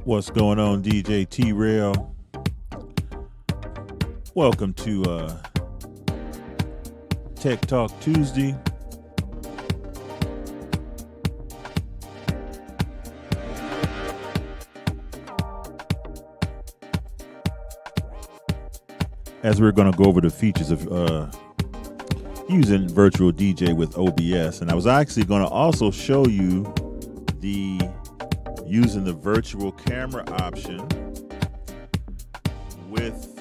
What's going on, DJ T-Rail? Welcome to Tech Talk Tuesday. As we're going to go over the features of using Virtual DJ with OBS. And I was actually going to also show you the using the virtual camera option with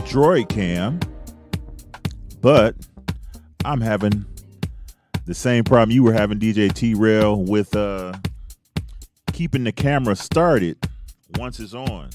Droid Cam, but I'm having the same problem you were having, DJ T-Rail, with keeping the camera started once it's on.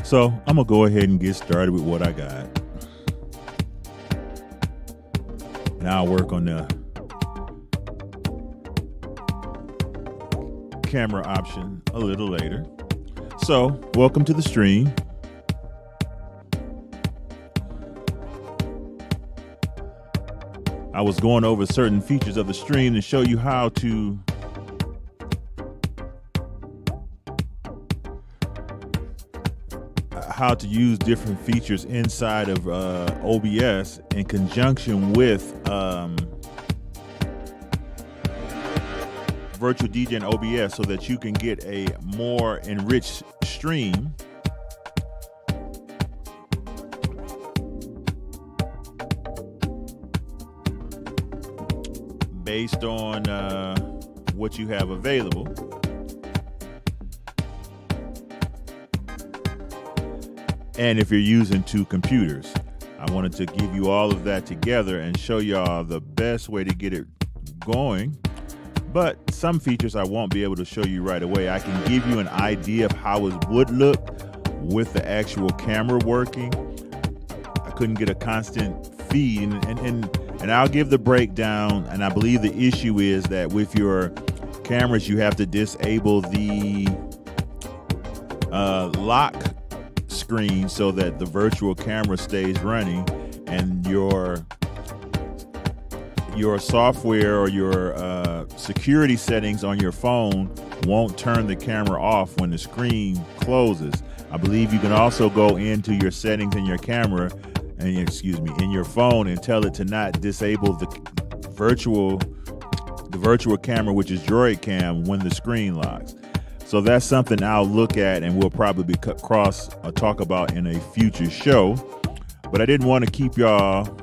So I'm gonna go ahead and get started with what I got, and I'll work on the camera option a little later. So welcome to the stream. I was going over certain features of the stream to show you how to use different features inside of OBS in conjunction with Virtual DJ and OBS, so that you can get a more enriched stream based on what you have available. And if you're using two computers, I wanted to give you all of that together and show y'all the best way to get it going. But some features I won't be able to show you right away. I can give you an idea of how it would look with the actual camera working. I couldn't get a constant feed, and I'll give the breakdown. And I believe the issue is that with your cameras, you have to disable the lock screen so that the virtual camera stays running, and your software or your security settings on your phone won't turn the camera off when the screen closes. I believe you can also go into your settings in your camera and in your phone and tell it to not disable the virtual camera, which is Droid Cam, when the screen locks. So that's something I'll look at and we'll probably talk about in a future show. But I didn't want to keep y'all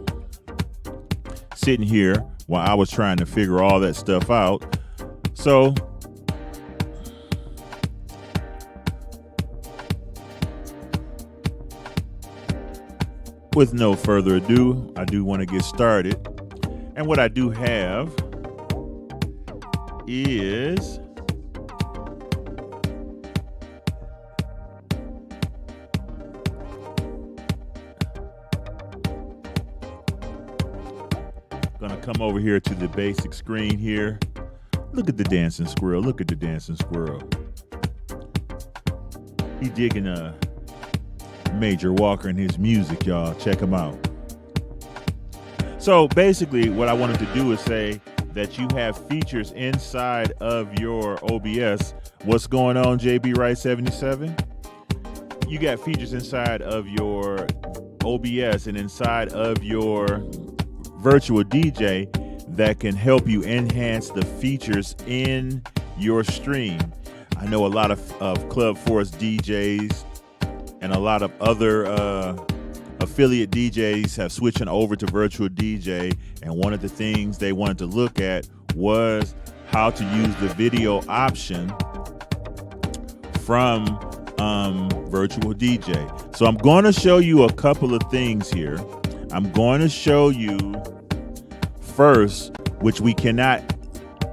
sitting here while I was trying to figure all that stuff out. So with no further ado, I do want to get started. And what I do have is gonna come over here to the basic screen here. Look at the dancing squirrel. Look at the dancing squirrel. He digging a Major Walker and his music, y'all. Check him out. So basically what I wanted to do is say that you have features inside of your OBS. What's going on, JB Wright 77? You got features inside of your OBS and inside of your Virtual DJ that can help you enhance the features in your stream. I know a lot of Club Force DJs and a lot of other affiliate DJs have switching over to Virtual DJ, and one of the things they wanted to look at was how to use the video option from Virtual DJ. So I'm going to show you a couple of things here. I'm going to show you first, which we cannot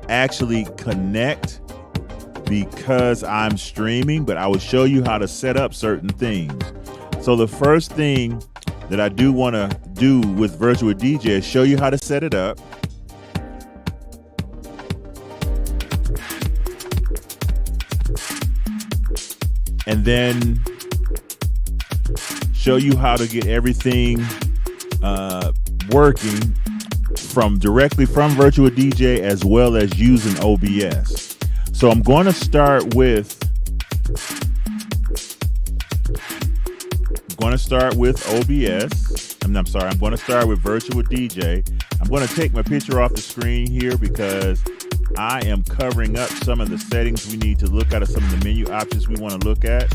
actually connect because I'm streaming, but I will show you how to set up certain things. So the first thing that I do want to do with Virtual DJ is show you how to set it up. And then show you how to get everything working directly from Virtual DJ as well as using OBS. So I'm going to start with OBS. I'm sorry, I'm going to start with Virtual DJ. I'm going to take my picture off the screen here because I am covering up some of the settings we need to look at, or some of the menu options we want to look at.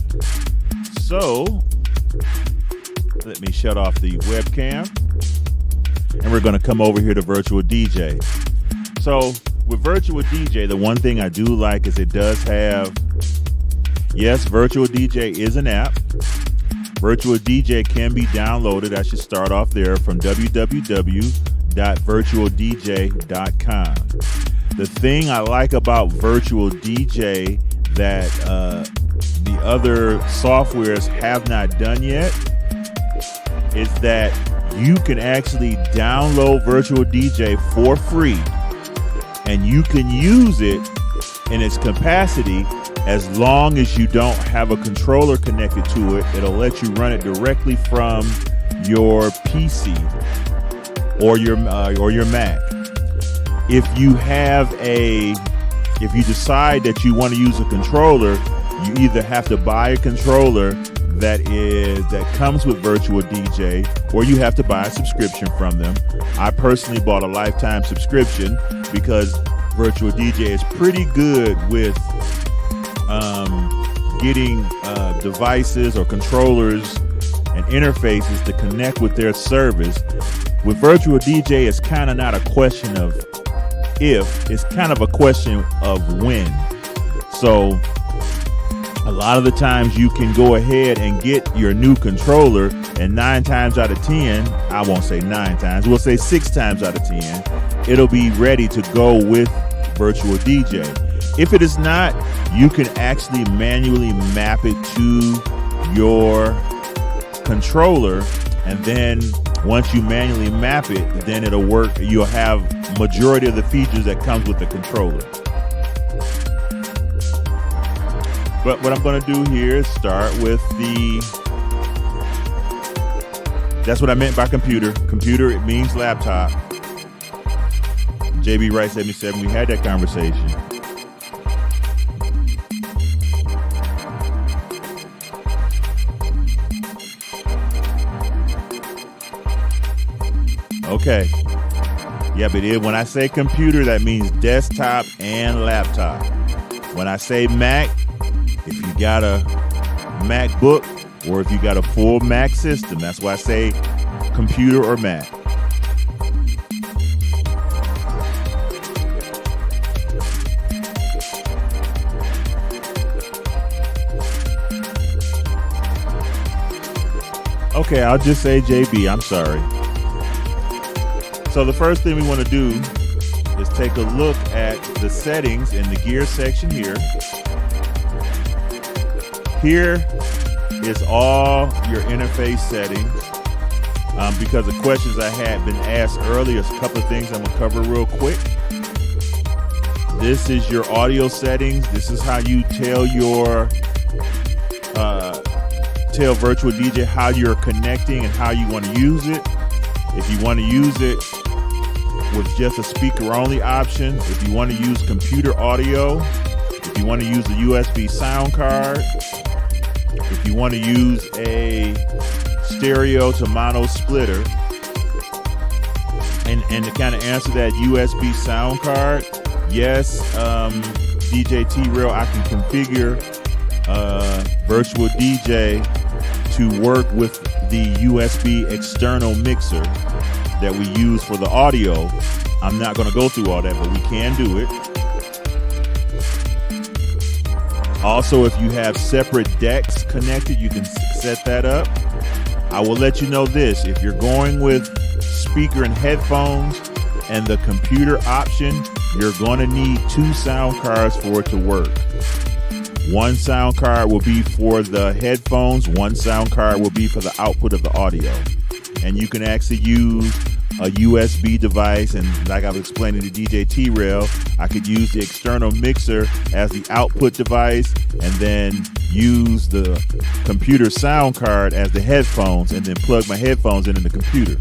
So let me shut off the webcam, and we're going to come over here to Virtual DJ. So with Virtual DJ, the one thing I do like is it does have, yes, Virtual DJ is an app. Virtual DJ can be downloaded. I should start off there from www.virtualdj.com. The thing I like about Virtual DJ that the other softwares have not done yet is that you can actually download Virtual DJ for free, and you can use it in its capacity. As long as you don't have a controller connected to it, it'll let you run it directly from your PC or your Mac. If you decide that you want to use a controller, you either have to buy a controller that comes with Virtual DJ, or you have to buy a subscription from them. I personally bought a lifetime subscription because Virtual DJ is pretty good with getting devices or controllers and interfaces to connect with their service. With Virtual DJ, it's kind of not a question of if, it's kind of a question of when. So a lot of the times you can go ahead and get your new controller, and 9 times out of 10, I won't say 9 times, we'll say 6 times out of 10, it'll be ready to go with Virtual DJ. If it is not, you can actually manually map it to your controller, and then once you manually map it, then it'll work. You'll have majority of the features that comes with the controller. But what I'm going to do here is start with that's what I meant by computer. Computer, it means laptop. JB Wright 77, we had that conversation. Okay. Yeah, but when I say computer, that means desktop and laptop. When I say Mac, if you got a MacBook or if you got a full Mac system, that's why I say computer or Mac. Okay, I'll just say JB, I'm sorry. So the first thing we want to do is take a look at the settings in the gear section here. Here is all your interface settings. Because the questions I had been asked earlier, a couple of things I'm going to cover real quick. This is your audio settings. This is how you tell tell Virtual DJ how you're connecting and how you want to use it. If you want to use it with just a speaker only option, if you want to use computer audio, if you want to use a USB sound card, if you want to use a stereo to mono splitter, and to kind of answer that USB sound card, yes, DJ T-Rail, I can configure Virtual DJ to work with the USB external mixer that we use for the audio. I'm not going to go through all that, but we can do it. Also, if you have separate decks connected, you can set that up. I will let you know this: if you're going with speaker and headphones and the computer option, you're going to need 2 sound cards for it to work. One sound card will be for the headphones, one sound card will be for the output of the audio. And you can actually use a USB device, and like I was explaining to DJ T-Rail, I could use the external mixer as the output device and then use the computer sound card as the headphones, and then plug my headphones into the computer.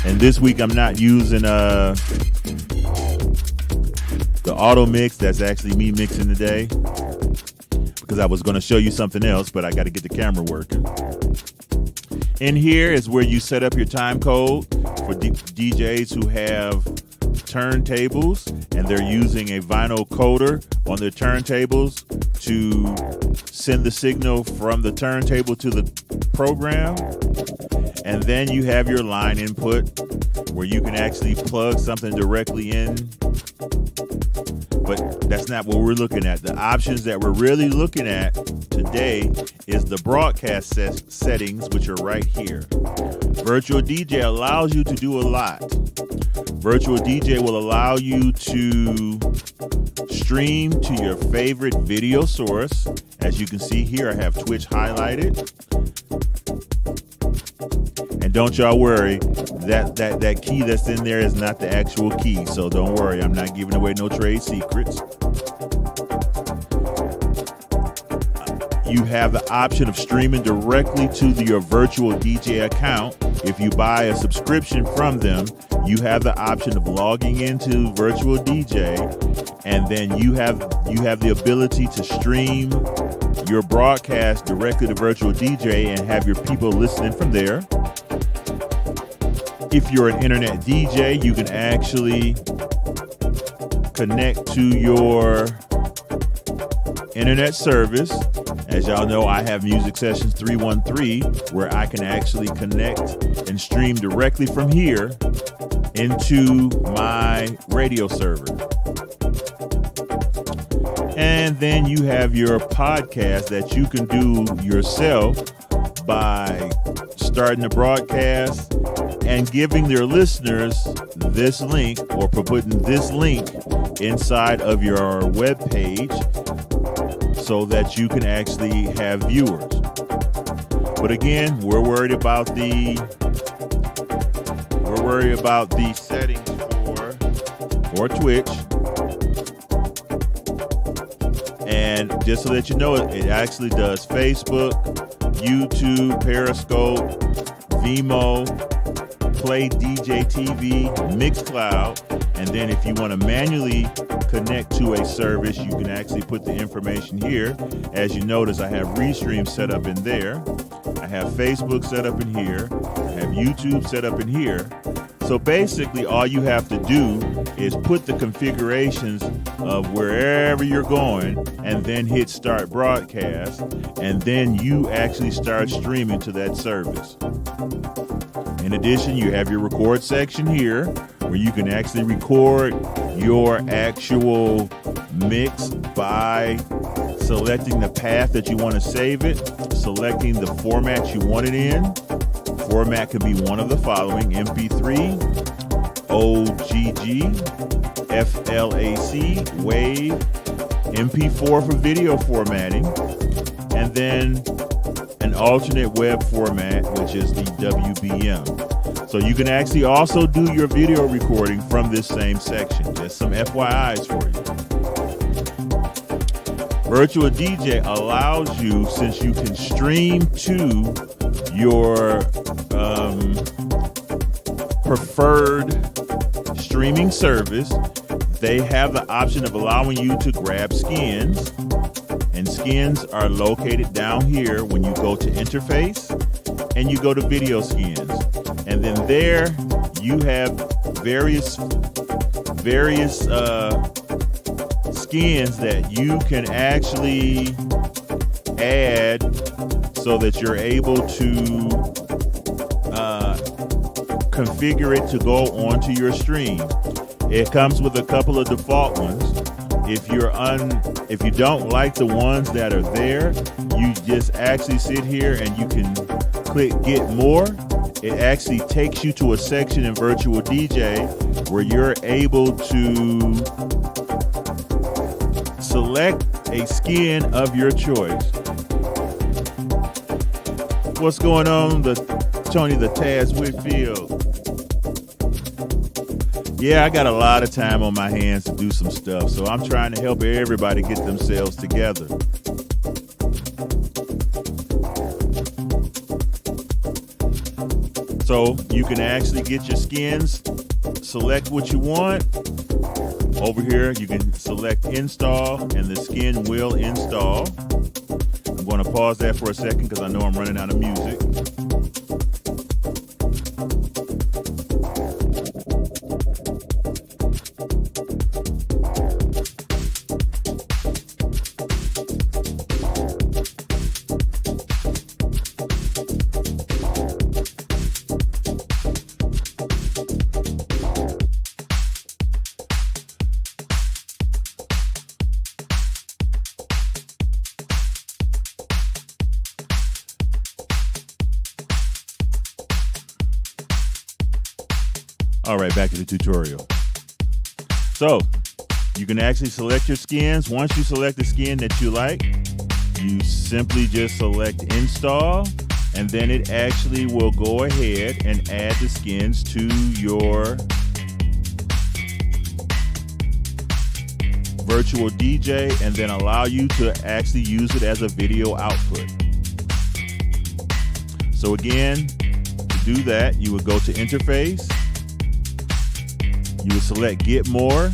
And this week I'm not using the auto mix. That's actually me mixing today, because I was going to show you something else, but I got to get the camera working. In here is where you set up your time code for DJs who have turntables and they're using a vinyl coder on their turntables to send the signal from the turntable to the program. And then you have your line input where you can actually plug something directly in. But that's not what we're looking at. The options that we're really looking at today is the broadcast settings, which are right here. Virtual DJ allows you to do a lot. Virtual DJ will allow you to stream to your favorite video source. As you can see here, I have Twitch highlighted. And don't y'all worry, that key that's in there is not the actual key. So don't worry, I'm not giving away no trade secrets. You have the option of streaming directly to your virtual DJ account. If you buy a subscription from them, you have the option of logging into Virtual DJ, and then you have the ability to stream your broadcast directly to Virtual DJ and have your people listening from there. If you're an internet DJ, you can actually connect to your internet service. As y'all know, I have Music Sessions 313, where I can actually connect and stream directly from here into my radio server. And then you have your podcast that you can do yourself by starting the broadcast and giving their listeners this link, or putting this link inside of your web page so that you can actually have viewers. But again, we're worried about the settings for Twitch. And just so that you know, it actually does Facebook, YouTube, Periscope, Vimeo, Play DJ TV, Mixcloud, and then if you want to manually connect to a service, you can actually put the information here. As you notice, I have Restream set up in there. I have Facebook set up in here. I have YouTube set up in here. So basically, all you have to do is put the configurations of wherever you're going and then hit start broadcast, and then you actually start streaming to that service. In addition, you have your record section here where you can actually record your actual mix by selecting the path that you want to save it, selecting the format you want it in. Format can be one of the following: MP3, OGG, FLAC, WAV, MP4 for video formatting, and then an alternate web format, which is the WBM. So you can actually also do your video recording from this same section. Just some FYIs for you. Virtual DJ allows you, since you can stream to your preferred streaming service, they have the option of allowing you to grab skins. And skins are located down here when you go to interface and you go to video skins. And then there you have various skins that you can actually add so that you're able to configure it to go onto your stream. It comes with a couple of default ones. If you don't like the ones that are there, you just actually sit here and you can click get more. It actually takes you to a section in Virtual DJ where you're able to select a skin of your choice. What's going on, Tony the Taz Whitfield? Yeah, I got a lot of time on my hands to do some stuff, so I'm trying to help everybody get themselves together. So you can actually get your skins, select what you want. Over here, you can select install, and the skin will install. I'm going to pause that for a second because I know I'm running out of music. All right, back to the tutorial. So you can actually select your skins. Once you select the skin that you like, you simply just select install, and then it actually will go ahead and add the skins to your virtual DJ and then allow you to actually use it as a video output. So again, to do that, you would go to interface. You would select Get More,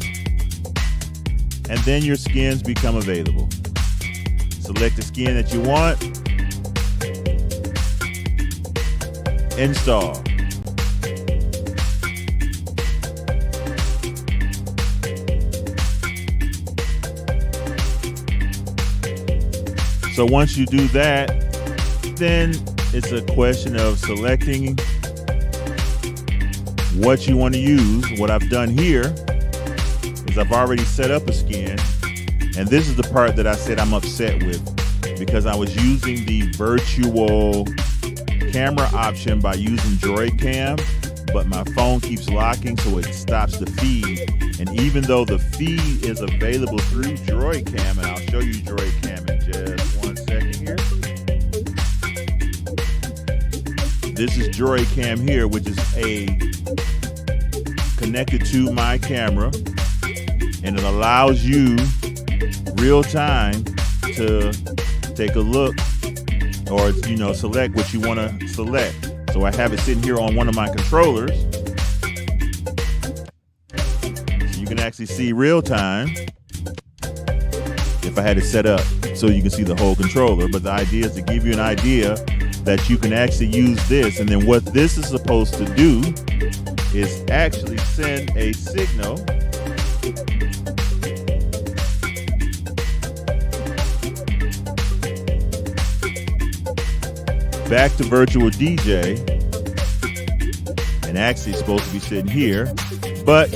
and then your skins become available. Select the skin that you want, install. So once you do that, then it's a question of selecting what you want to use. What I've done here is I've already set up a skin, and this is the part that I said I'm upset with, because I was using the virtual camera option by using DroidCam, but my phone keeps locking, so it stops the feed. And even though the feed is available through DroidCam, and I'll show you DroidCam in just 1 second here. This is DroidCam here, which is connected to my camera, and it allows you real time to take a look or select what you want to select. So I have it sitting here on one of my controllers, so you can actually see real time if I had it set up so you can see the whole controller. But the idea is to give you an idea that you can actually use this, and then what this is supposed to do is actually send a signal back to Virtual DJ, and actually it's supposed to be sitting here, but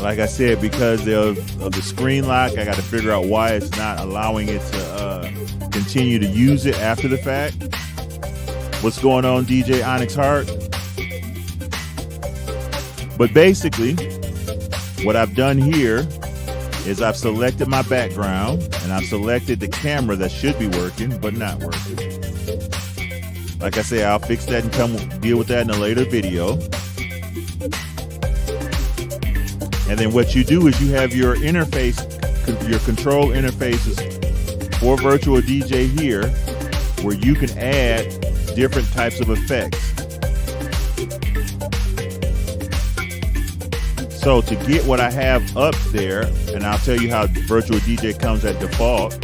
like I said, because of the screen lock, I got to figure out why it's not allowing it to continue to use it after the fact. What's going on, DJ Onyx Heart? But basically, what I've done here is I've selected my background, and I've selected the camera that should be working, but not working. Like I say, I'll fix that and deal with that in a later video. And then what you do is you have your interface, your control interfaces for Virtual DJ here, where you can add different types of effects. So to get what I have up there, and I'll tell you how Virtual DJ comes at default.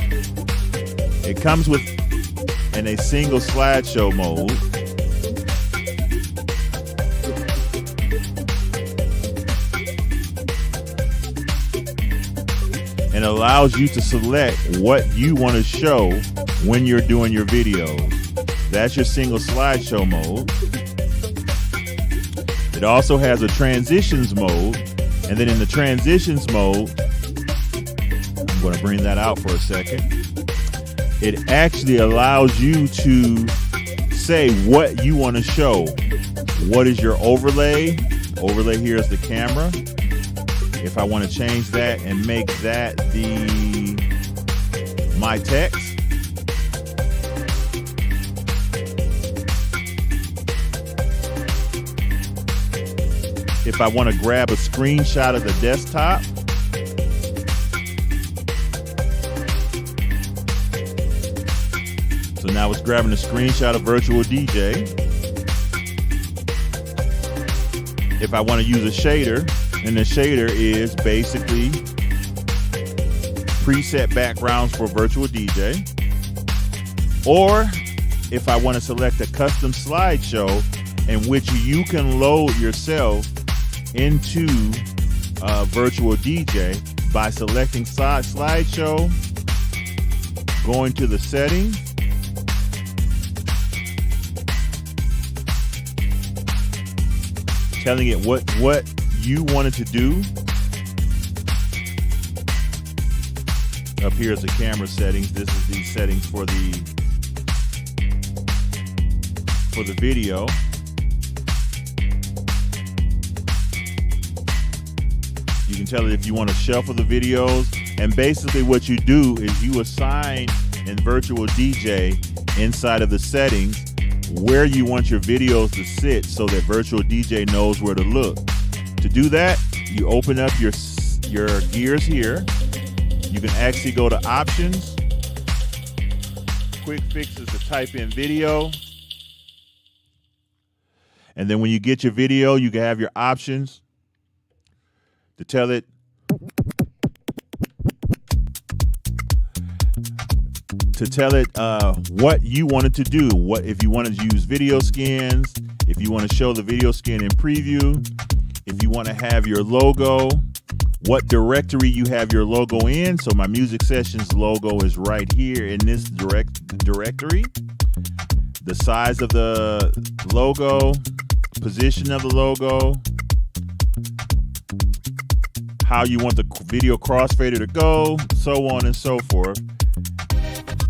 It comes in a single slideshow mode. And allows you to select what you want to show when you're doing your videos. That's your single slideshow mode. It also has a transitions mode, and then in the transitions mode, I'm going to bring that out for a second. It actually allows you to say what you want to show. What is your overlay? Overlay here is the camera. If I want to change that and make that my text, if I want to grab a screenshot of the desktop, so now it's grabbing a screenshot of Virtual DJ. if I want to use a shader, and the shader is basically preset backgrounds for Virtual DJ. Or if I want to select a custom slideshow in which you can load yourself into Virtual DJ by selecting slideshow, going to the settings, telling it what you wanted to do. Up here is the camera settings. This is the settings for the video. You can tell it if you want to shuffle the videos, and basically what you do is you assign in Virtual DJ inside of the settings where you want your videos to sit so that Virtual DJ knows where to look. To do that, you open up your gears here. You can actually go to options, quick fixes to type in video. And then when you get your video, you can have your options to tell it what you wanted to do. What if you wanted to use video skins, if you want to show the video skin in preview, if you want to have your logo, what directory you have your logo in. So my Music Sessions logo is right here in this directory. The size of the logo, position of the logo, how you want the video crossfader to go, so on and so forth.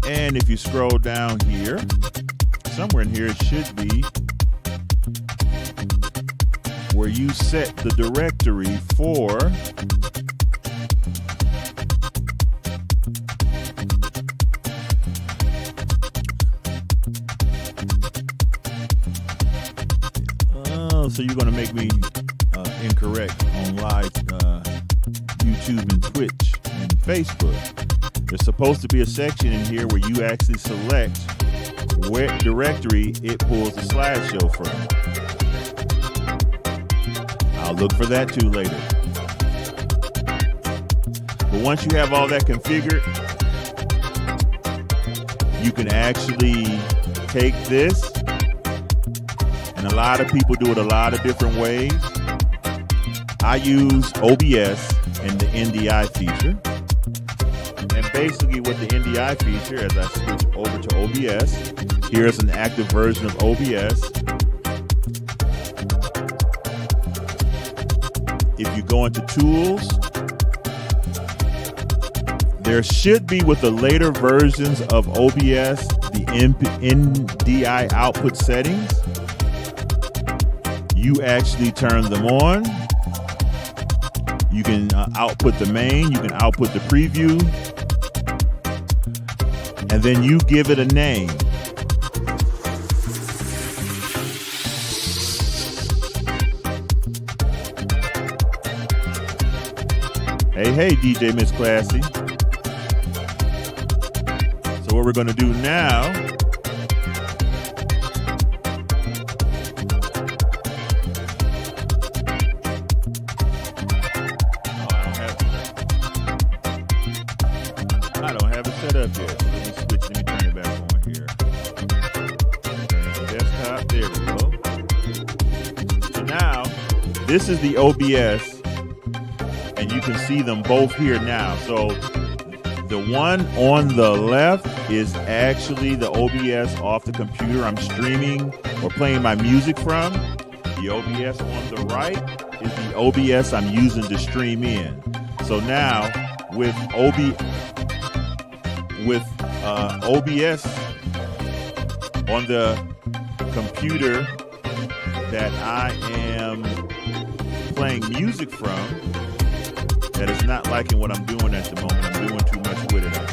And if you scroll down here, somewhere in here it should be where you set the directory for so you're going to make me incorrect on live YouTube and Twitch and Facebook. There's supposed to be a section in here where you actually select what directory it pulls the slideshow from. I'll look for that too later. But once you have all that configured, you can actually take this, and a lot of people do it a lot of different ways. I use OBS and the NDI feature. And basically with the NDI feature, as I switch over to OBS, here's an active version of OBS. If you go into tools, there should be with the later versions of OBS, the NDI output settings. You actually turn them on. You can output the main, you can output the preview, and then you give it a name. Hey, DJ Miss Classy. So what we're going to do now, I don't have it set up yet. Let me switch, let me turn it back on here. Turn on the desktop, there we go. So now, this is the OBS. And you can see them both here now. So the one on the left is actually the OBS off the computer I'm streaming or playing my music from. The OBS on the right is the OBS I'm using to stream in. So now with OBS on the computer that I am playing music from, that is not liking what I'm doing at the moment. I'm doing too much with it, I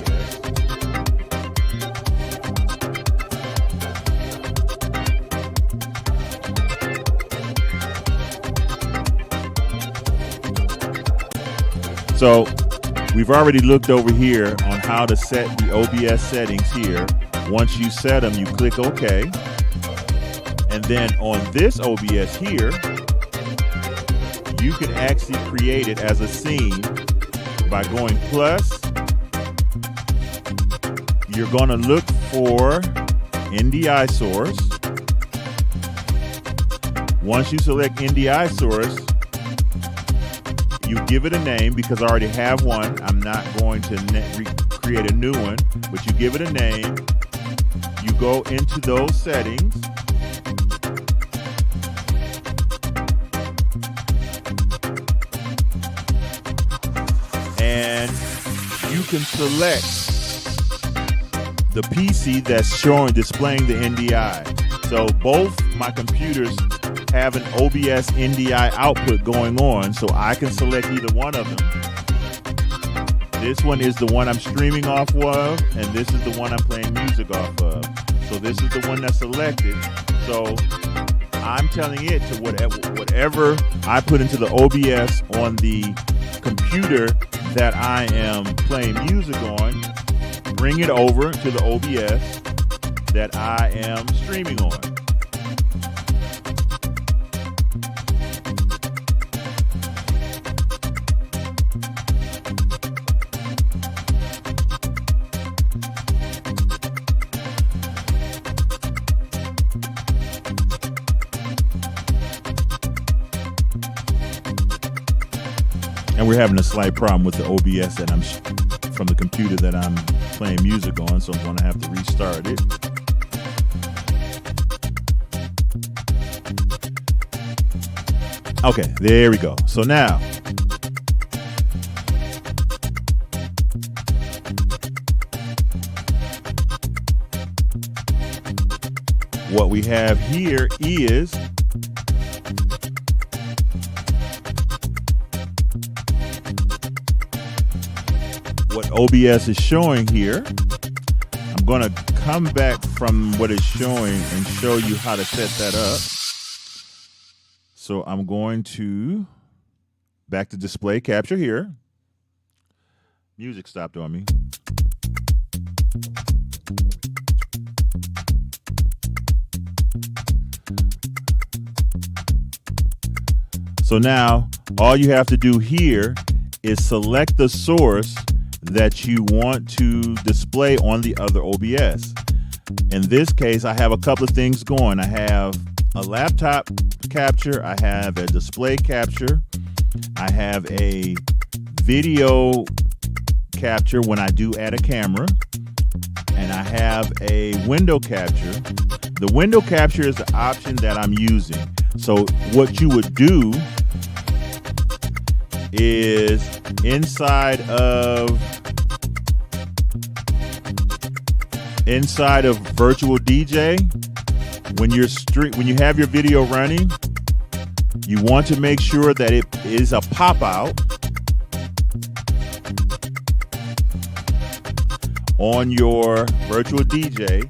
guess. So we've already looked over here on how to set the OBS settings here. Once you set them, you click OK. And then on this OBS here, you can actually create it as a scene by going plus. You're going to look for NDI source. Once you select NDI source, you give it a name because I already have one. I'm not going to create a new one, but you give it a name. You go into those settings. And you can select the PC that's displaying the NDI. So both my computers have an OBS NDI output going on, so I can select either one of them. This one is the one I'm streaming off of, and this is the one I'm playing music off of. So this is the one that's selected. So I'm telling it to whatever I put into the OBS on the computer that I am playing music on, bring it over to the OBS that I am streaming on. And we're having a slight problem with the OBS that I'm from the computer that I'm playing music on, so I'm going to have to restart it. Okay, there we go. So now, what we have here is what OBS is showing here. I'm going to come back from what it's showing and show you how to set that up. So I'm going to back to display capture here. Music stopped on me. So now all you have to do here is select the source that you want to display on the other OBS. In this case, I have a couple of things going. I have a laptop capture, I have a display capture, I have a video capture when I do add a camera, and I have a window capture. The window capture is the option that I'm using. So what you would do is inside of Virtual DJ, when you have your video running, you want to make sure that it is a pop-out on your Virtual DJ,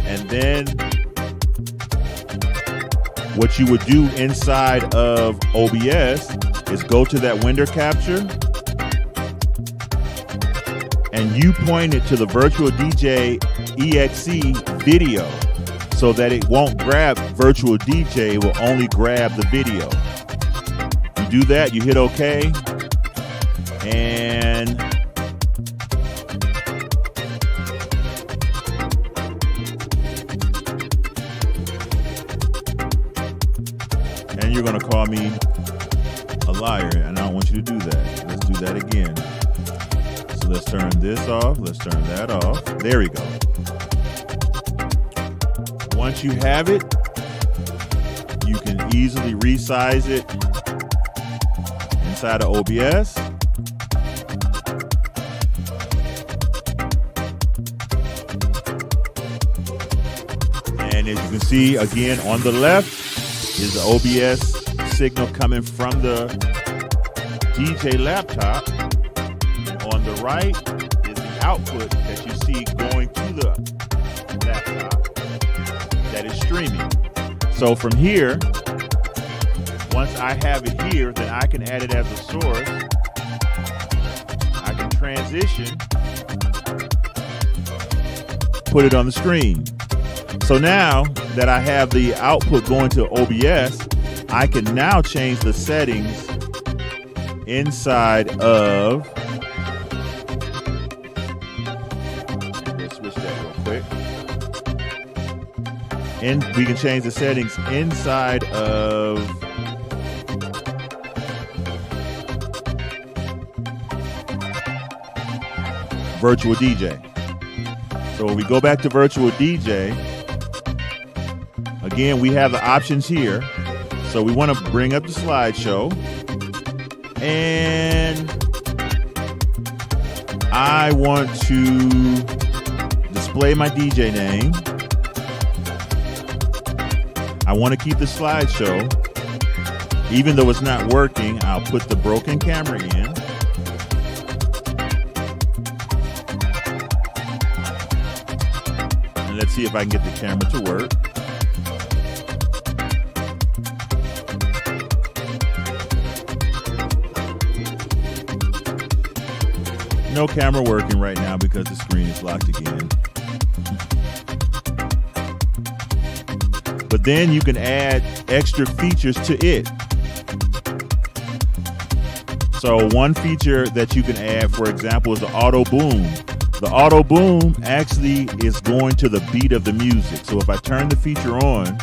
and then what you would do inside of OBS is go to that window capture and you point it to the Virtual DJ EXE video so that it won't grab Virtual DJ, it will only grab the video. You do that, you hit OK, and you're going to call me a liar, and I don't want you to do that. Let's do that again. So let's turn this off. Let's turn that off. There we go. Once you have it, you can easily resize it inside of OBS. And as you can see, again, on the left is the OBS signal coming from the DJ laptop. On the right is the output that you see going to the laptop that is streaming. So from here, once I have it here, then I can add it as a source. I can transition, put it on the screen. So now that I have the output going to OBS, I can now change the settings inside of. Let's switch that real quick. And we can change the settings inside of Virtual DJ. So when we go back to Virtual DJ, again, we have the options here. So we want to bring up the slideshow, and I want to display my DJ name. I want to keep the slideshow. Even though it's not working, I'll put the broken camera in. And let's see if I can get the camera to work. No camera working right now because the screen is locked again. But then you can add extra features to it. So one feature that you can add, for example, is the auto boom. The auto boom actually is going to the beat of the music. So if I turn the feature on,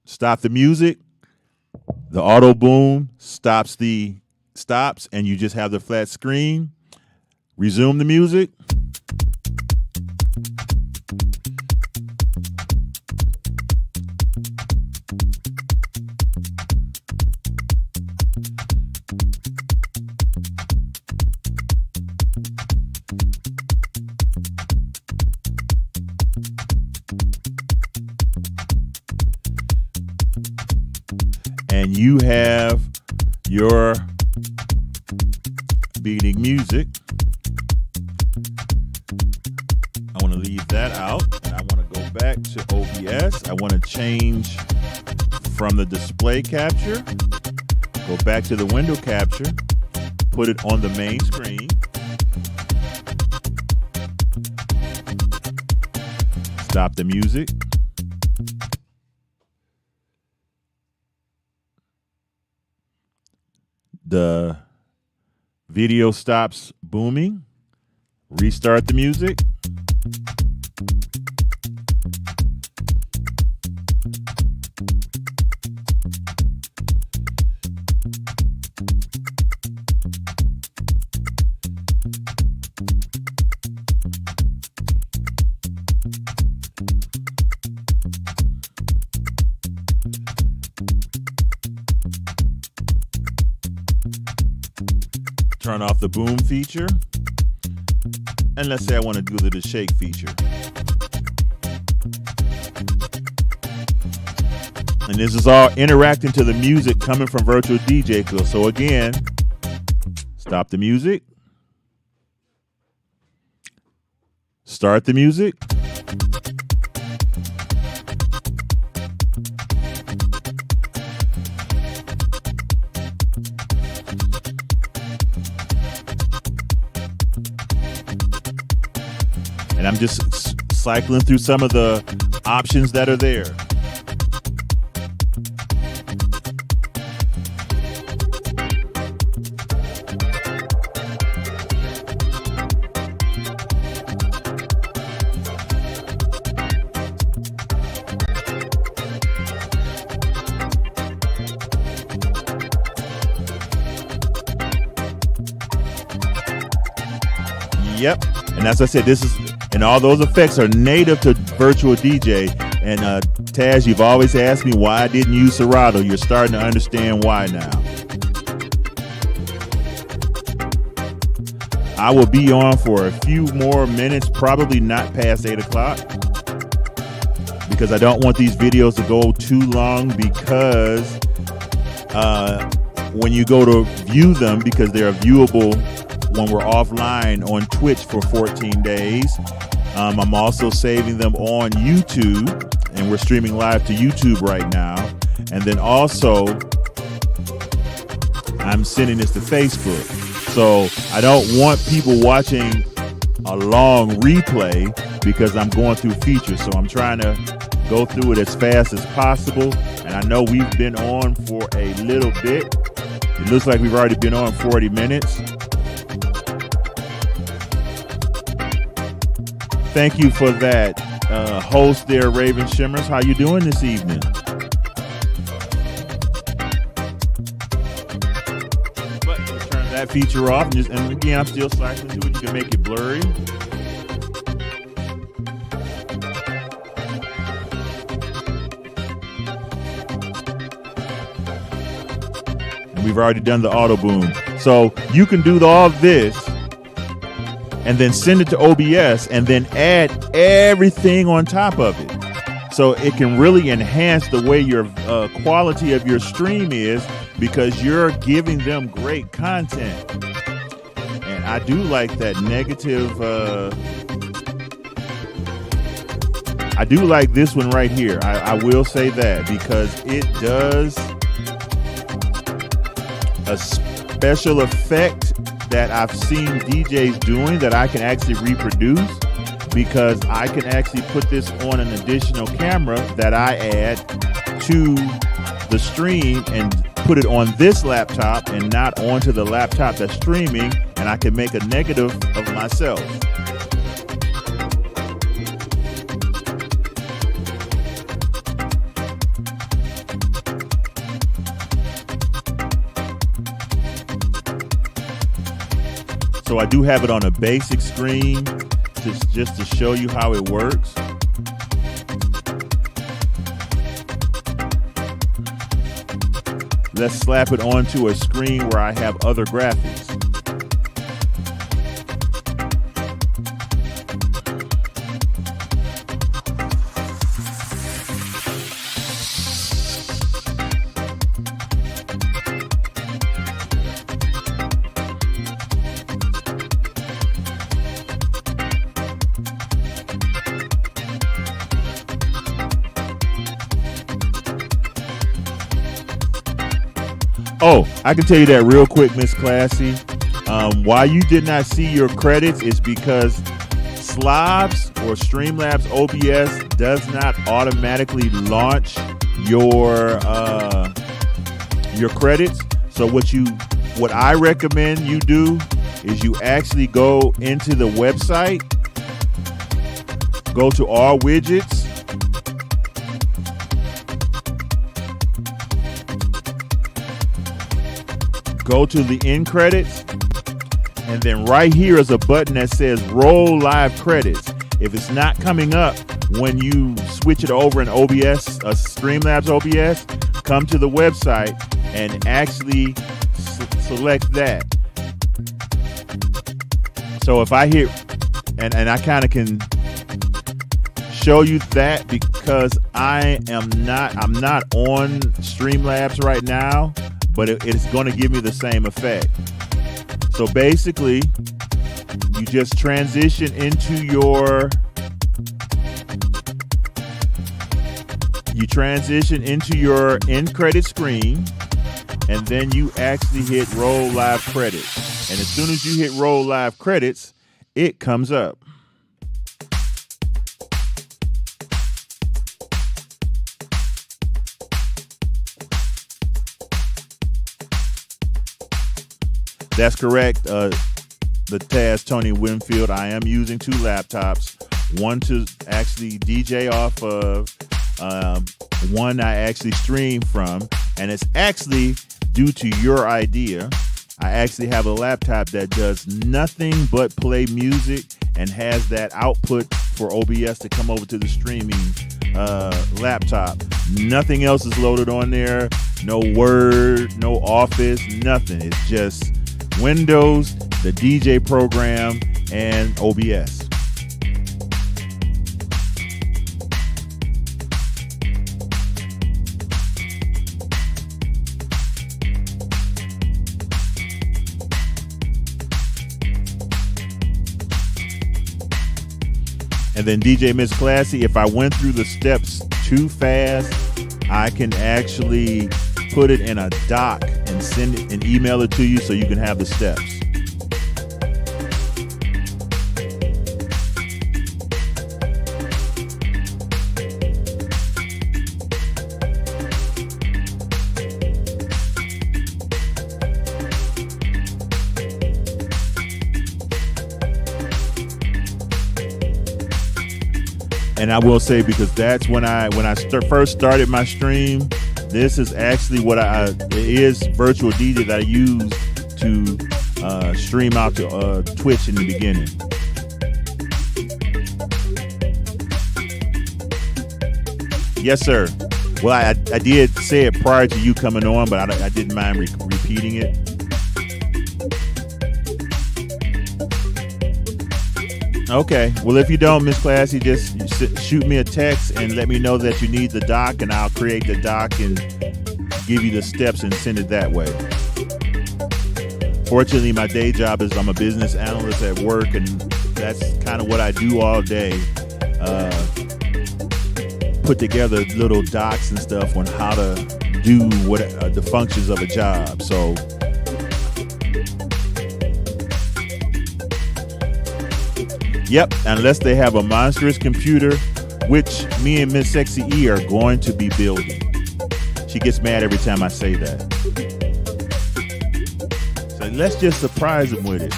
stop the music, the auto boom stops and you just have the flat screen. Resume the music. And you have your beating music. I want to leave that out, and I want to go back to OBS. I want to change from the display capture, go back to the window capture, put it on the main screen. Stop the music. The video stops booming. Restart the music. Turn off the boom feature. And let's say I want to do the shake feature. And this is all interacting to the music coming from Virtual DJ. So again, stop the music. Start the music. And I'm just cycling through some of the options that are there. Yep. And as I said, and all those effects are native to Virtual DJ. And Taz, you've always asked me why I didn't use Serato. You're starting to understand why now. I will be on for a few more minutes, probably not past 8 o'clock, because I don't want these videos to go too long, because when you go to view them, because they're viewable when we're offline on Twitch for 14 days. I'm also saving them on YouTube, and we're streaming live to YouTube right now. And then also, I'm sending this to Facebook. So I don't want people watching a long replay. because I'm going through features. So I'm trying to go through it as fast as possible. And I know we've been on for a little bit. It looks like we've already been on 40 minutes. Thank you for that host there, Raven Shimmers. How you doing this evening? But let's turn that feature off. And again, I'm still cycling through it. You can make it blurry. And we've already done the auto boom. So you can do all this and then send it to OBS and then add everything on top of it. So it can really enhance the way your quality of your stream is, because you're giving them great content. And I do like that negative. I do like this one right here. I will say that, because it does a special effect that I've seen DJs doing that I can actually reproduce, because I can actually put this on an additional camera that I add to the stream and put it on this laptop and not onto the laptop that's streaming, and I can make a negative of myself. So I do have it on a basic screen just to show you how it works. Let's slap it onto a screen where I have other graphics. Oh, I can tell you that real quick, Miss Classy. Why you did not see your credits is because Slavs or Streamlabs OBS does not automatically launch your credits. So what I recommend you do is you actually go into the website, go to all widgets, go to the end credits, and then right here is a button that says roll live credits. If it's not coming up when you switch it over in OBS, Streamlabs OBS, come to the website and actually select that. So if I hit, and I kind of can show you that because I'm not on Streamlabs right now, but it's going to give me the same effect. So basically, you just transition into your end credit screen, and then you actually hit roll live credits. And as soon as you hit roll live credits, it comes up. That's correct. The Taz Tony Winfield. I am using two laptops. One to actually DJ off of, one I actually stream from, and it's actually due to your idea. I actually have a laptop that does nothing but play music and has that output for OBS to come over to the streaming laptop. Nothing else is loaded on there. No Word, no Office, nothing. It's just Windows, the DJ program, and OBS. And then DJ Miss Classy, if I went through the steps too fast, I can actually put it in a doc and send it and email it to you so you can have the steps. And I will say, because that's when I first started my stream, this is actually what it is virtual DJ that I use to stream out to Twitch in the beginning. Yes, sir. Well, I did say it prior to you coming on, but I didn't mind repeating it. Okay. Well, if you don't, Miss Classy, just shoot me a text and let me know that you need the doc, and I'll create the doc and give you the steps and send it that way. Fortunately, my day job is I'm a business analyst at work, and that's kind of what I do all day. Put together little docs and stuff on how to do what the functions of a job. So yep, unless they have a monstrous computer, which me and Miss Sexy E are going to be building. She gets mad every time I say that. So let's just surprise them with it.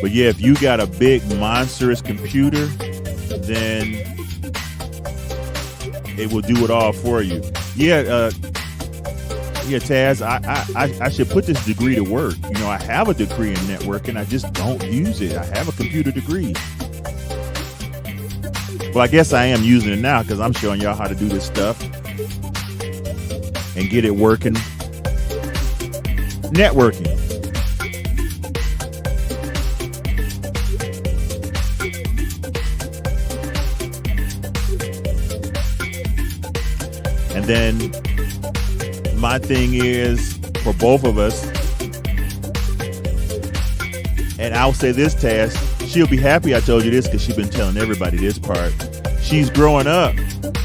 But yeah, if you got a big monstrous computer, then it will do it all for you. Yeah, Taz, I should put this degree to work. You know, I have a degree in networking, I just don't use it. I have a computer degree. Well, I guess I am using it now because I'm showing y'all how to do this stuff and get it working. Networking. And then my thing is, for both of us, and I'll say this, Taz, she'll be happy I told you this because she's been telling everybody this part. She's growing up.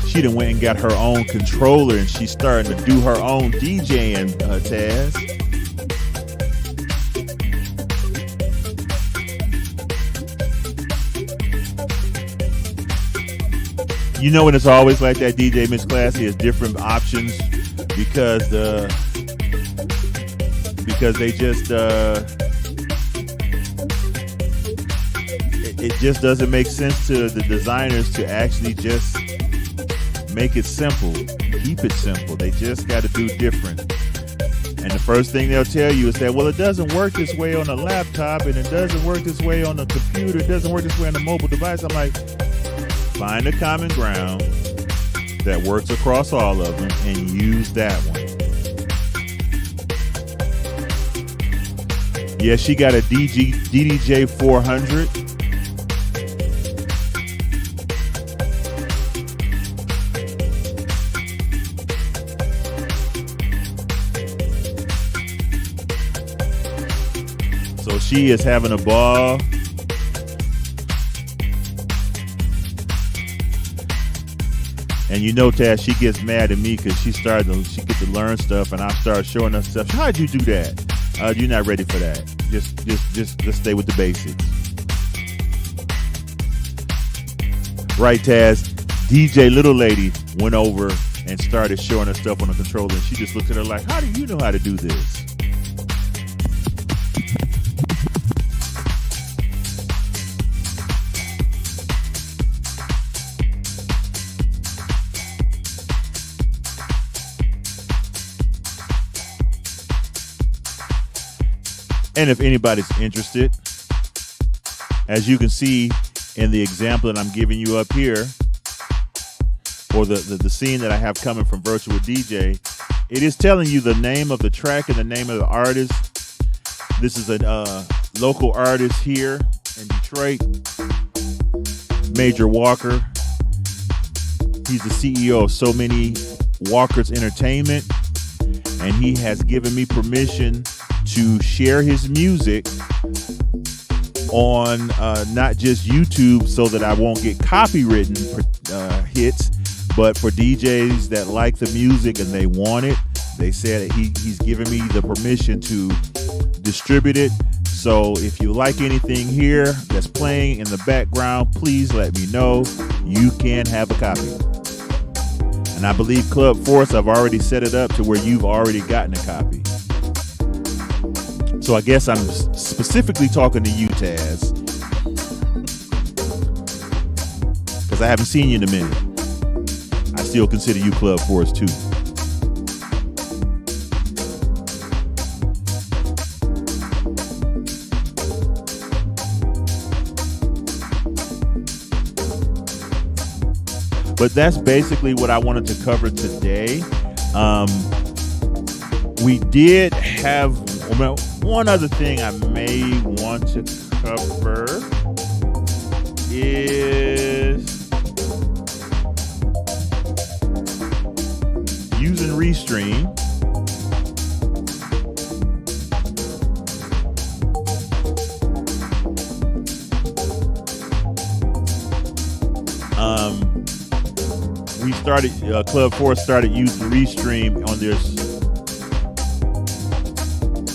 She done went and got her own controller, and she's starting to do her own DJing, Taz. You know when it's always like that, DJ Miss Classy, has different options because they just it just doesn't make sense to the designers to actually just make it simple, keep it simple. They just got to do different. And the first thing they'll tell you is that, well, it doesn't work this way on a laptop, and it doesn't work this way on a computer, it doesn't work this way on a mobile device. I'm like, find a common ground that works across all of them and use that one. Yeah, she got a DDJ 400. So she is having a ball. And you know, Taz, she gets mad at me because she gets to learn stuff, and I start showing her stuff. How'd you do that? You're not ready for that. Just stay with the basics. Right, Taz? DJ Little Lady went over and started showing her stuff on the controller, and she just looked at her like, how do you know how to do this? And if anybody's interested, as you can see in the example that I'm giving you up here, or the scene that I have coming from Virtual DJ, it is telling you the name of the track and the name of the artist. This is a local artist here in Detroit, Major Walker. He's the CEO of So Many Walkers Entertainment, and he has given me permission to share his music on not just YouTube so that I won't get copywritten hits, but for DJs that like the music and they want it. They said that he's given me the permission to distribute it. So if you like anything here that's playing in the background, please let me know. You can have a copy. And I believe Club Force, I've already set it up to where you've already gotten a copy. So I guess I'm specifically talking to you, Taz, because I haven't seen you in a minute. I still consider you Club Force too. But that's basically what I wanted to cover today. We did have one other thing I may want to cover is using Restream. We started, Club Force started using Restream on their,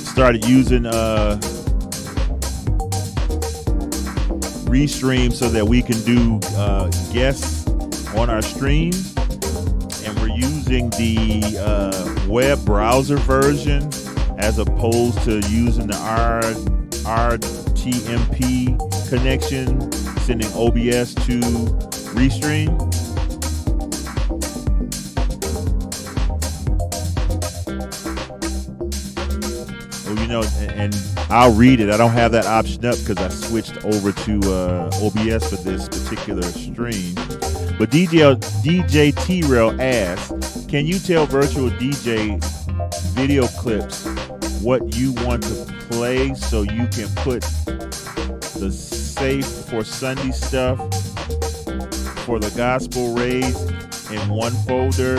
started using Restream so that we can do guests on our streams. And we're using the web browser version as opposed to using the RTMP connection, sending OBS to Restream. And I'll read it. I don't have that option up because I switched over to OBS for this particular stream. But DJ T-Rail asks, can you tell Virtual DJ video clips what you want to play so you can put the Safe for Sunday stuff for the Gospel Raise in one folder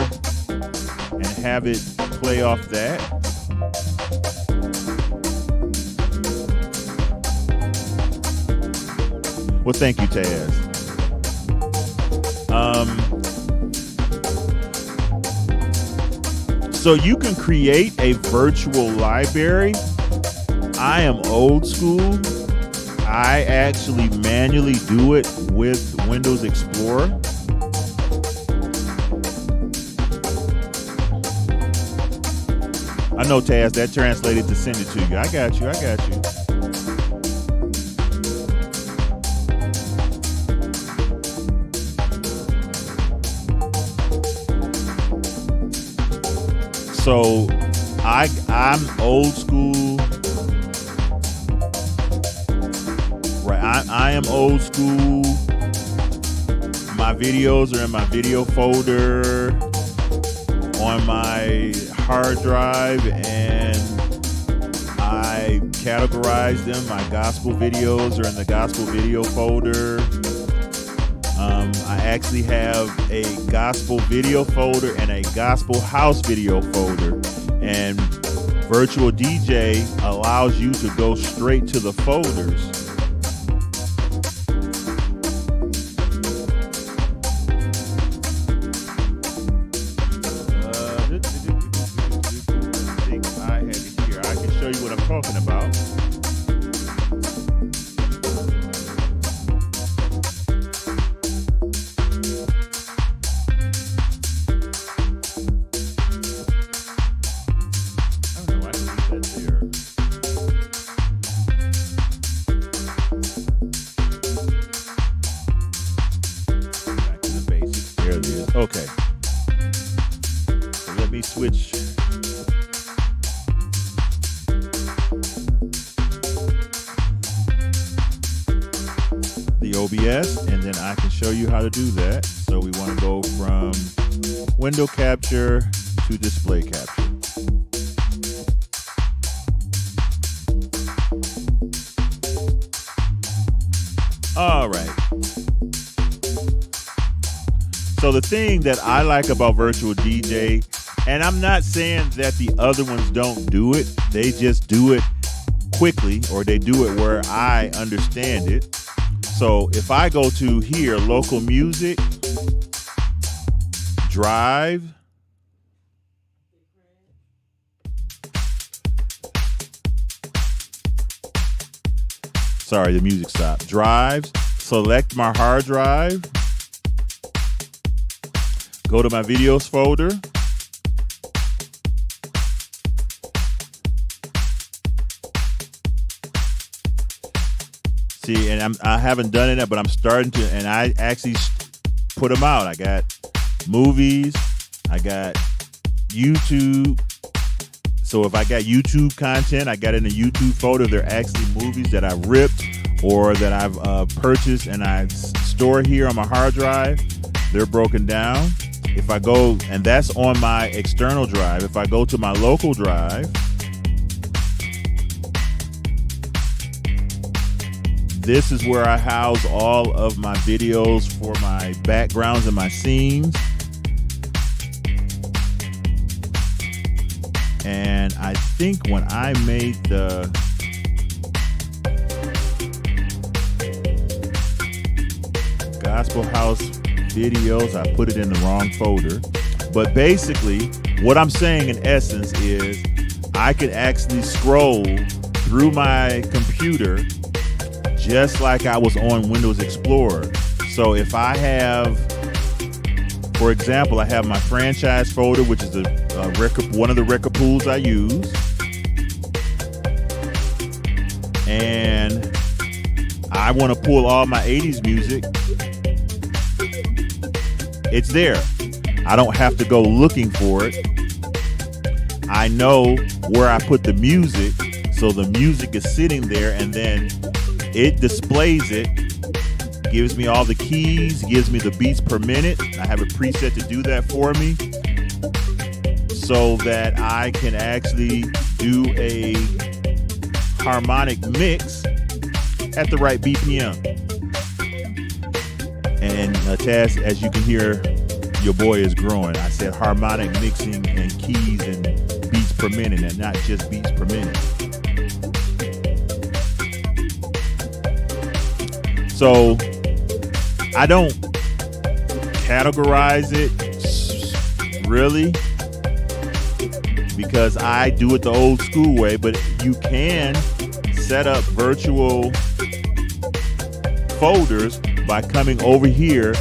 and have it play off that? Well, thank you, Taz. So you can create a virtual library. I am old school. I actually manually do it with Windows Explorer. I know, Taz, that translated to send it to you. I got you. So I'm old school. Right, I am old school. My videos are in my video folder on my hard drive, and I categorize them. My gospel videos are in the gospel video folder. I actually have a gospel video folder and a gospel house video folder, and Virtual DJ allows you to go straight to the folders. I think I have it here. I can show you what I'm talking about. Okay, so let me switch. The OBS, and then I can show you how to do that. So we want to go from window capture to display capture. All right. So the thing that I like about Virtual DJ, and I'm not saying that the other ones don't do it, they just do it quickly, or they do it where I understand it. So if I go to here, local music, drive, sorry, the music stopped. Drives, select my hard drive, go to my videos folder, See, and I haven't done it yet, but I'm starting to, and I actually put them out. I got movies, I got YouTube. So if I got YouTube content, I got in a YouTube folder. They're actually movies that I ripped or that I've purchased and I store here on my hard drive. They're broken down. If I go, and that's on my external drive. If I go to my local drive, this is where I house all of my videos for my backgrounds and my scenes. And I think when I made the Gospel House videos, I put it in the wrong folder. But basically, what I'm saying in essence is I could actually scroll through my computer just like I was on Windows Explorer. So if I have, for example, I have my franchise folder, which is one of the record pools I use. And I want to pull all my 80s music. It's there. I don't have to go looking for it. I know where I put the music, so the music is sitting there, and then it displays it, gives me all the keys, gives me the beats per minute. I have a preset to do that for me so that I can actually do a harmonic mix at the right BPM. And Taz, as you can hear, your boy is growing. I said harmonic mixing and keys and beats per minute, and not just beats per minute. So I don't categorize it really, because I do it the old school way, but you can set up virtual folders by coming over here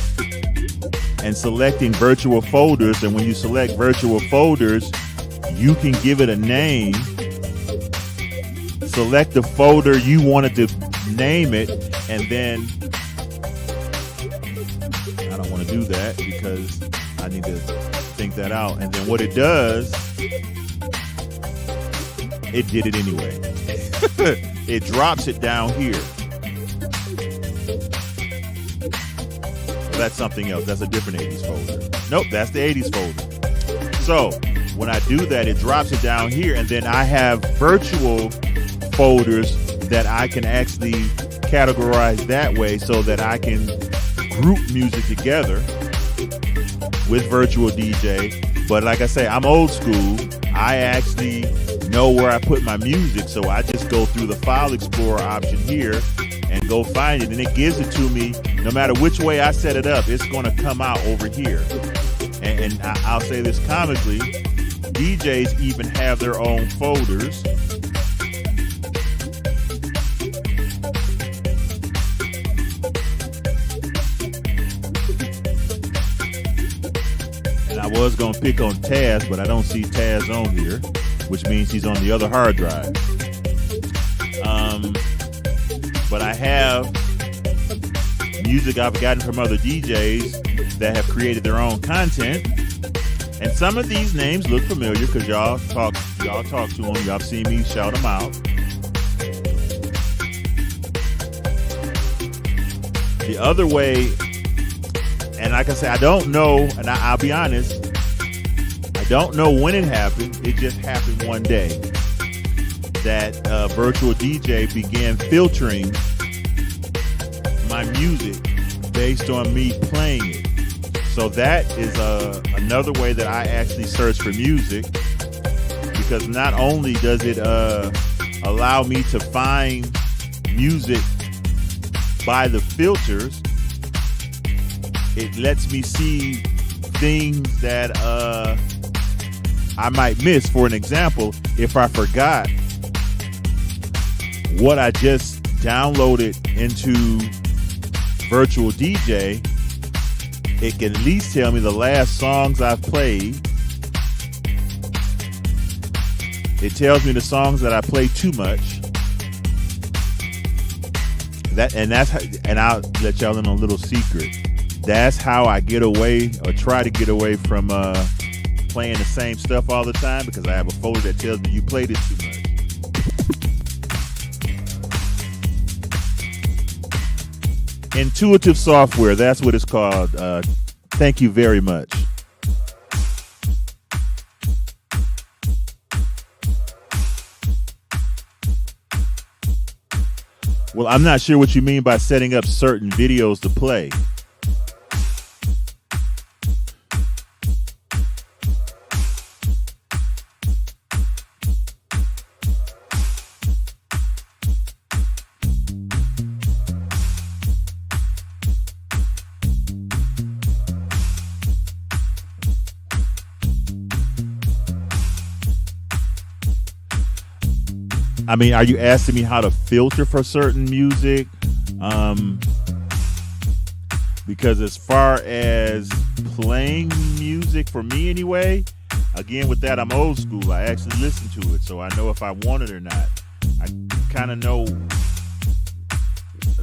and selecting virtual folders. And when you select virtual folders, you can give it a name. Select the folder you wanted to name it, and then I don't want to do that because I need to think that out. And then what it does, it did it anyway. It drops it down here. That's something else. That's a different 80s folder. Nope, that's the 80s folder. So when I do that, it drops it down here, and then I have virtual folders that I can actually categorize that way, so that I can group music together with Virtual DJ. But like I say, I'm old school. I actually know where I put my music, so I just go through the File Explorer option here and go find it, and it gives it to me. No matter which way I set it up, it's going to come out over here. And I'll say this comically, DJs even have their own folders. And I was going to pick on Taz, but I don't see Taz on here, which means he's on the other hard drive. But I have music I've gotten from other DJs that have created their own content. And some of these names look familiar because y'all talk to them. Y'all seen me shout them out. The other way, and like I said, I don't know, and I'll be honest, I don't know when it happened. It just happened one day that Virtual DJ began filtering my music based on me playing it. So that is another way that I actually search for music, because not only does it allow me to find music by the filters, it lets me see things that I might miss. For an example, if I forgot what I just downloaded into Virtual DJ, it can at least tell me the last songs I've played. It tells me the songs that I play too much. And I'll let y'all in on a little secret. That's how I get away or try to get away from playing the same stuff all the time, because I have a folder that tells me you played it too much. Intuitive Software, that's what it's called. Thank you very much. Well, I'm not sure what you mean by setting up certain videos to play. I mean, are you asking me how to filter for certain music? Because as far as playing music, for me anyway, again, with that, I'm old school. I actually listen to it, so I know if I want it or not. I kind of know,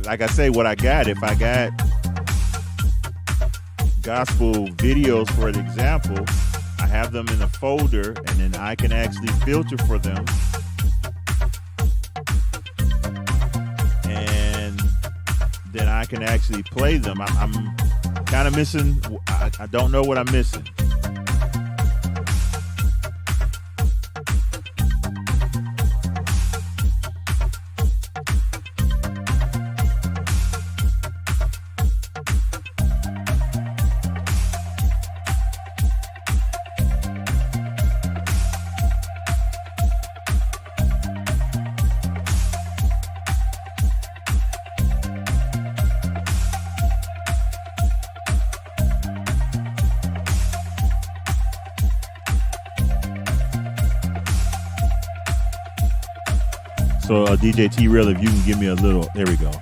like I say, what I got. If I got gospel videos, for an example, I have them in a folder, and then I can actually filter for them. Then I can actually play them. I'm kind of missing. I don't know what I'm missing. So DJ T-Rail, if you can give me a little, there we go.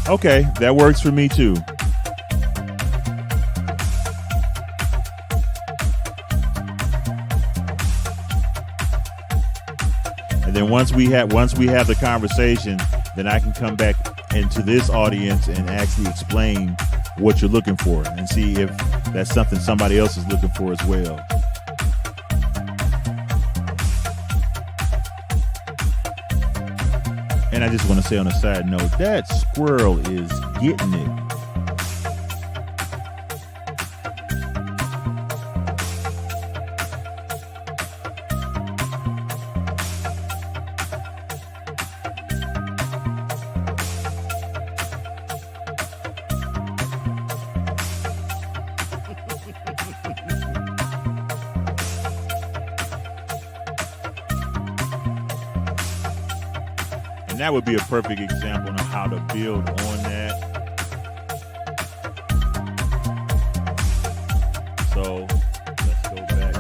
Okay, that works for me too. And then once we have the conversation, then I can come back into this audience and actually explain what you're looking for and see if that's something somebody else is looking for as well. And I just want to say on a side note, that squirrel is getting it. That would be a perfect example of how to build on that. So let's go back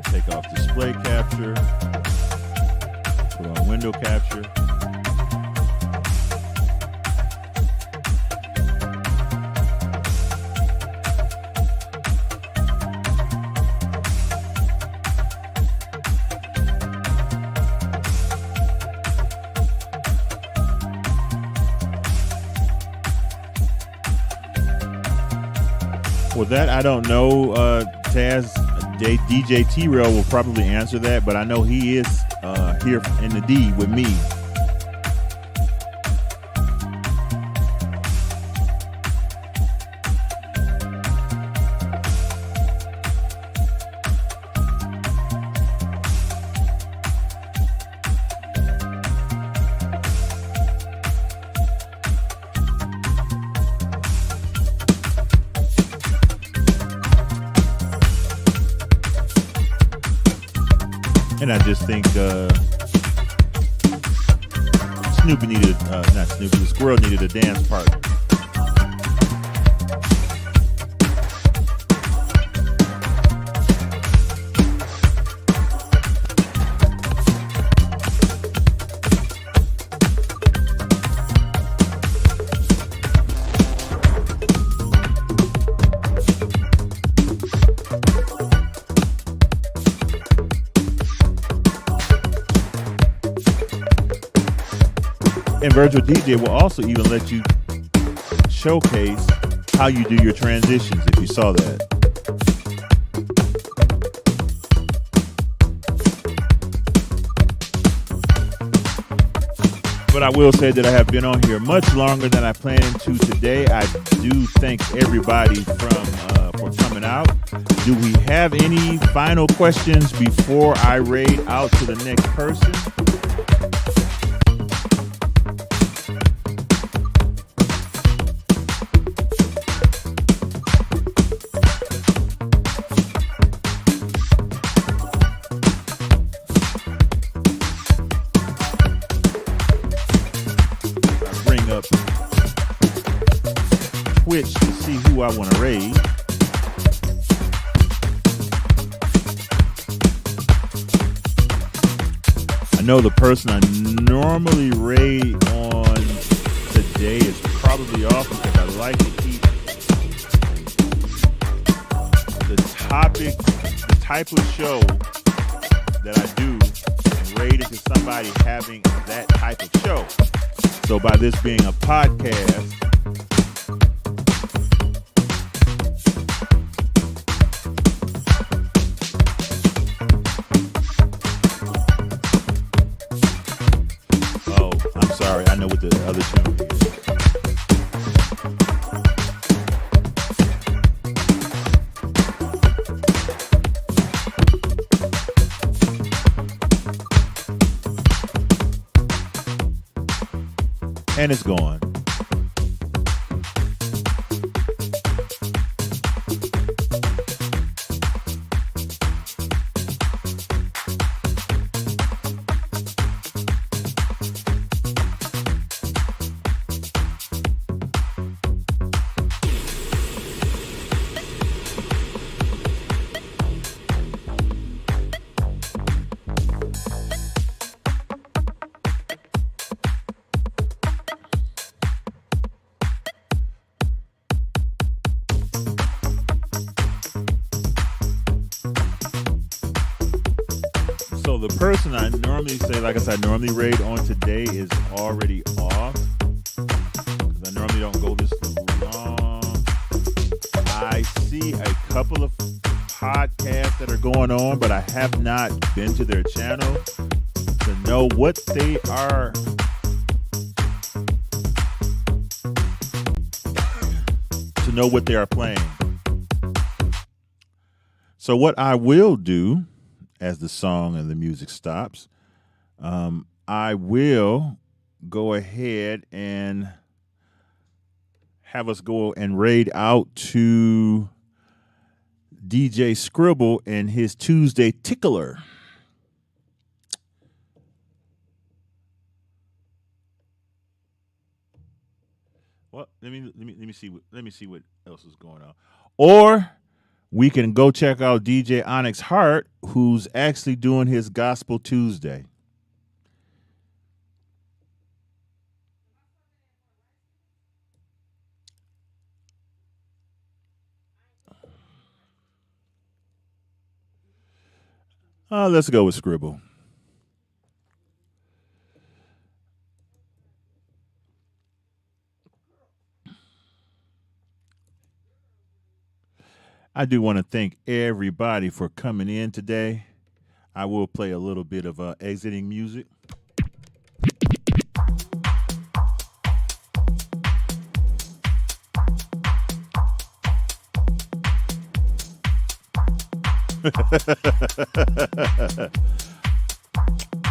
to take off display capture, put on window capture. Well, that I don't know. Taz, DJ T-Rail will probably answer that, but I know he is here in the D with me. And I just think Snoopy needed, not Snoopy, the squirrel needed a dance partner. And Virtual DJ will also even let you showcase how you do your transitions, if you saw that. But I will say that I have been on here much longer than I planned to today. I do thank everybody for coming out. Do we have any final questions before I raid out to the next person? Twitch to see who I want to raid. I know the person I normally raid on today is probably off because I like to keep the type of show that I do and raid it to somebody having that type of show. So by this being a podcast, I know what the other tune is. And it's gone. So the person I normally say, like I said, I normally raid on today is already off. Because I normally don't go this long. I see a couple of podcasts that are going on, but I have not been to their channel to know what they are. To know what they are playing. So what I will do, as the song and the music stops, I will go ahead and have us go and raid out to DJ Scribble and his Tuesday Tickler. Well, let me see what else is going on. Or we can go check out DJ Onyx Hart, who's actually doing his Gospel Tuesday. Let's go with Scribble. I do want to thank everybody for coming in today. I will play a little bit of exiting music.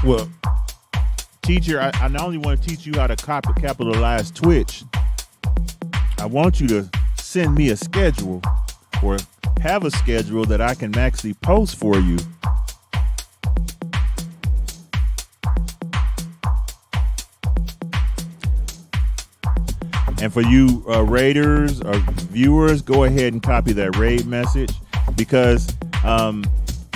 Well, teacher, I not only want to teach you how to capitalize Twitch, I want you to send me a schedule or have a schedule that I can actually post for you. And for you raiders or viewers, go ahead and copy that raid message, because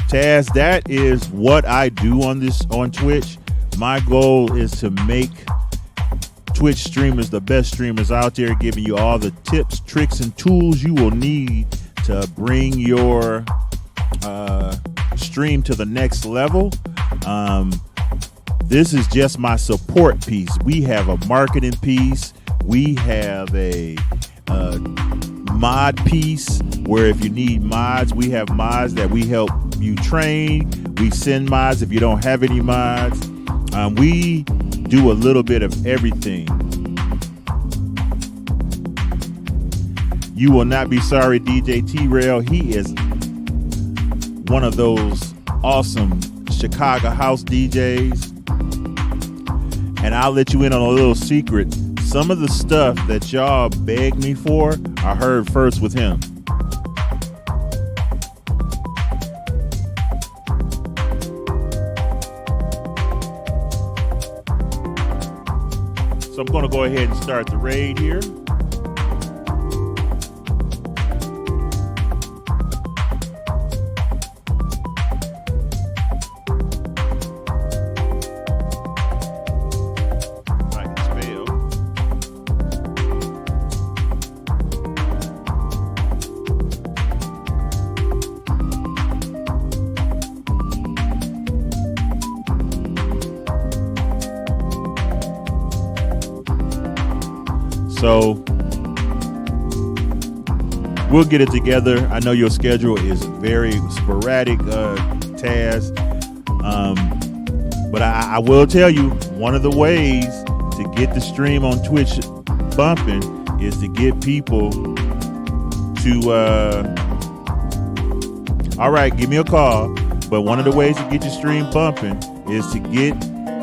Taz, that is what I do on Twitch. My goal is to make Twitch streamers the best streamers out there, giving you all the tips, tricks, and tools you will need to bring your stream to the next level. This is just my support piece. We have a marketing piece. We have a mod piece where if you need mods, we have mods that we help you train. We send mods if you don't have any mods. We do a little bit of everything. You will not be sorry, DJ T-Rail. He is one of those awesome Chicago house DJs. And I'll let you in on a little secret. Some of the stuff that y'all begged me for, I heard first with him. So I'm going to go ahead and start the raid here. So we'll get it together. I know your schedule is very sporadic, Taz. But I will tell you, one of the ways to get the stream on Twitch bumping is to get people to, all right, give me a call. But one of the ways to get your stream bumping is to get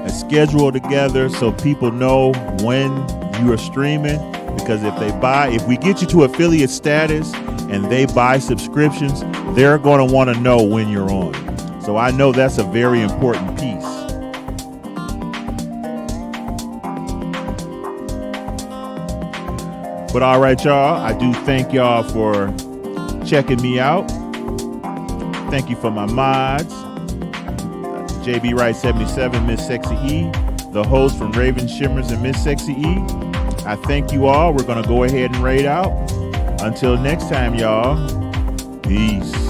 a schedule together so people know when you are streaming, because if we get you to affiliate status and they buy subscriptions, they're going to want to know when you're on. So I know that's a very important piece. But all right, y'all, I do thank y'all for checking me out. Thank you for my mods. JB Wright 77, Miss Sexy E, the host from Raven Shimmers and Miss Sexy E. I thank you all. We're going to go ahead and raid out. Until next time, y'all. Peace.